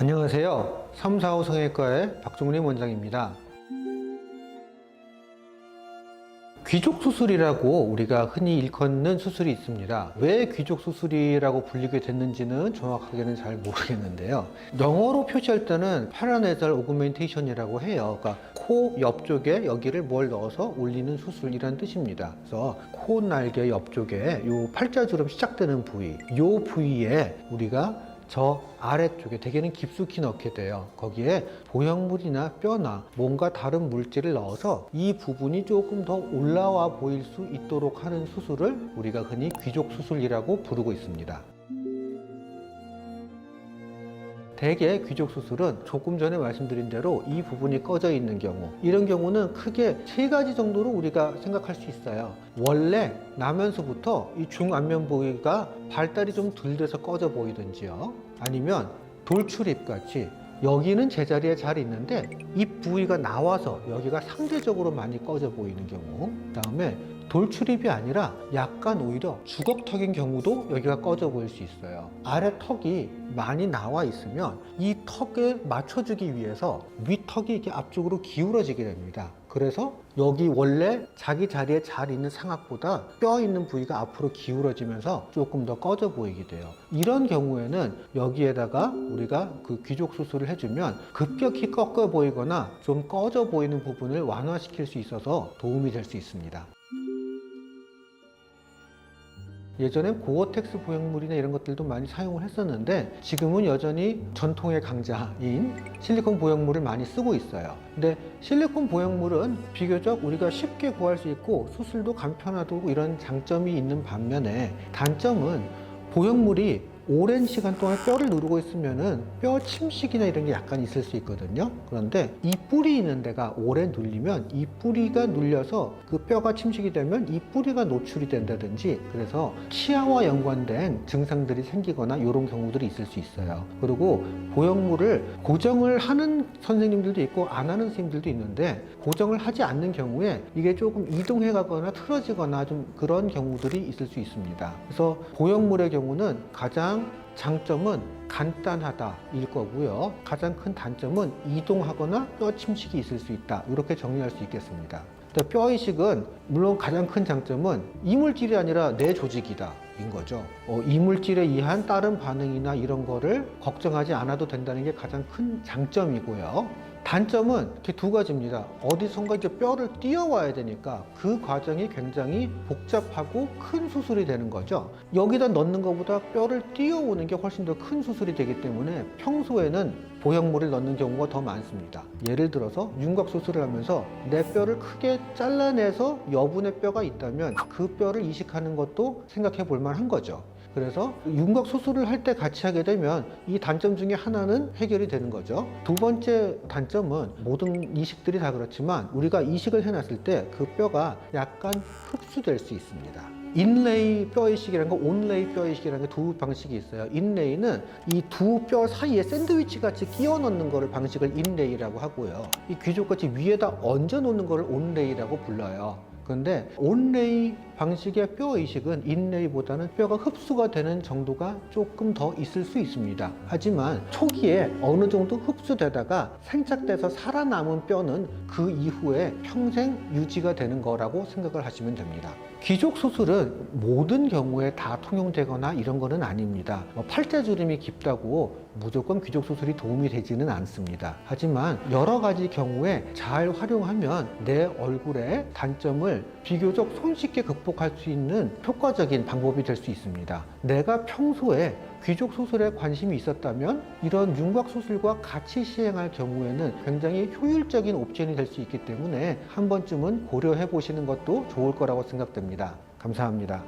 안녕하세요. 345 성형외과의 박종림 원장입니다. 귀족수술이라고 우리가 흔히 일컫는 수술이 있습니다. 왜 귀족수술이라고 불리게 됐는지는 정확하게는 잘 모르겠는데요. 영어로 표시할 때는 파라네잘 오그멘테이션이라고 해요. 그러니까 코 옆쪽에 여기를 뭘 넣어서 올리는 수술이라는 뜻입니다. 그래서 코 날개 옆쪽에 요 팔자주름 시작되는 부위, 요 부위에 우리가 저 아래쪽에 대개는 깊숙이 넣게 돼요. 거기에 보형물이나 뼈나 뭔가 다른 물질을 넣어서 이 부분이 조금 더 올라와 보일 수 있도록 하는 수술을 우리가 흔히 귀족수술이라고 부르고 있습니다. 대개 귀족수술은 조금 전에 말씀드린 대로 이 부분이 꺼져 있는 경우, 이런 경우는 크게 세 가지 정도로 우리가 생각할 수 있어요. 원래 나면서부터 이 중안면 부위가 발달이 좀 덜 돼서 꺼져 보이든지요, 아니면 돌출입 같이 여기는 제자리에 잘 있는데 이 부위가 나와서 여기가 상대적으로 많이 꺼져 보이는 경우, 그 다음에 돌출입이 아니라 약간 오히려 주걱턱인 경우도 여기가 꺼져 보일 수 있어요. 아래 턱이 많이 나와 있으면 이 턱에 맞춰주기 위해서 윗턱이 이렇게 앞쪽으로 기울어지게 됩니다. 그래서 여기 원래 자기 자리에 잘 있는 상악보다 뼈 있는 부위가 앞으로 기울어지면서 조금 더 꺼져 보이게 돼요. 이런 경우에는 여기에다가 우리가 그 귀족 수술을 해주면 급격히 꺾여 보이거나 좀 꺼져 보이는 부분을 완화시킬 수 있어서 도움이 될 수 있습니다. 예전엔 고어텍스 보형물이나 이런 것들도 많이 사용을 했었는데 지금은 여전히 전통의 강자인 실리콘 보형물을 많이 쓰고 있어요. 근데 실리콘 보형물은 비교적 우리가 쉽게 구할 수 있고 수술도 간편하고 이런 장점이 있는 반면에, 단점은 보형물이 오랜 시간 동안 뼈를 누르고 있으면은 뼈 침식이나 이런 게 약간 있을 수 있거든요. 그런데 이 뿌리 있는 데가 오래 눌리면 이 뿌리가 눌려서 그 뼈가 침식이 되면 이 뿌리가 노출이 된다든지, 그래서 치아와 연관된 증상들이 생기거나 이런 경우들이 있을 수 있어요. 그리고 보형물을 고정을 하는 선생님들도 있고 안 하는 선생님들도 있는데, 고정을 하지 않는 경우에 이게 조금 이동해 가거나 틀어지거나 좀 그런 경우들이 있을 수 있습니다. 그래서 보형물의 경우는 가장 장점은 간단하다 일 거고요, 가장 큰 단점은 이동하거나 뼈 침식이 있을 수 있다, 이렇게 정리할 수 있겠습니다. 뼈 이식은 물론 가장 큰 장점은 이물질이 아니라 내 조직이다 인 거죠. 이물질에 의한 다른 반응이나 이런 거를 걱정하지 않아도 된다는 게 가장 큰 장점이고요. 단점은 이렇게 두 가지입니다. 어디선가 이제 뼈를 띄워와야 되니까 그 과정이 굉장히 복잡하고 큰 수술이 되는 거죠. 여기다 넣는 것보다 뼈를 띄워오는 게 훨씬 더 큰 수술이 되기 때문에 평소에는 보형물을 넣는 경우가 더 많습니다. 예를 들어서 윤곽 수술을 하면서 내 뼈를 크게 잘라내서 여분의 뼈가 있다면 그 뼈를 이식하는 것도 생각해 볼 만한 거죠. 그래서 윤곽 수술을 할 때 같이 하게 되면 이 단점 중에 하나는 해결이 되는 거죠. 두 번째 단점은, 모든 이식들이 다 그렇지만 우리가 이식을 해놨을 때 그 뼈가 약간 흡수될 수 있습니다. 인레이 뼈 이식이라는 거, 온레이 뼈 이식이라는 게 두 방식이 있어요. 인레이는 이 두 뼈 사이에 샌드위치 같이 끼워 넣는 거를 방식을 인레이라고 하고요, 이 귀족같이 위에다 얹어 놓는 거를 온레이라고 불러요. 그런데 온레이 방식의 뼈 이식은 인레이보다는 뼈가 흡수가 되는 정도가 조금 더 있을 수 있습니다. 하지만 초기에 어느 정도 흡수되다가 생착돼서 살아남은 뼈는 그 이후에 평생 유지가 되는 거라고 생각을 하시면 됩니다. 귀족 수술은 모든 경우에 다 통용되거나 이런 거는 아닙니다. 팔자주름이 깊다고 무조건 귀족 수술이 도움이 되지는 않습니다. 하지만 여러 가지 경우에 잘 활용하면 내 얼굴의 단점을 비교적 손쉽게 극복할 수 있는 효과적인 방법이 될 수 있습니다. 내가 평소에 귀족 수술에 관심이 있었다면 이런 윤곽 수술과 같이 시행할 경우에는 굉장히 효율적인 옵션이 될 수 있기 때문에 한 번쯤은 고려해 보시는 것도 좋을 거라고 생각됩니다. 감사합니다.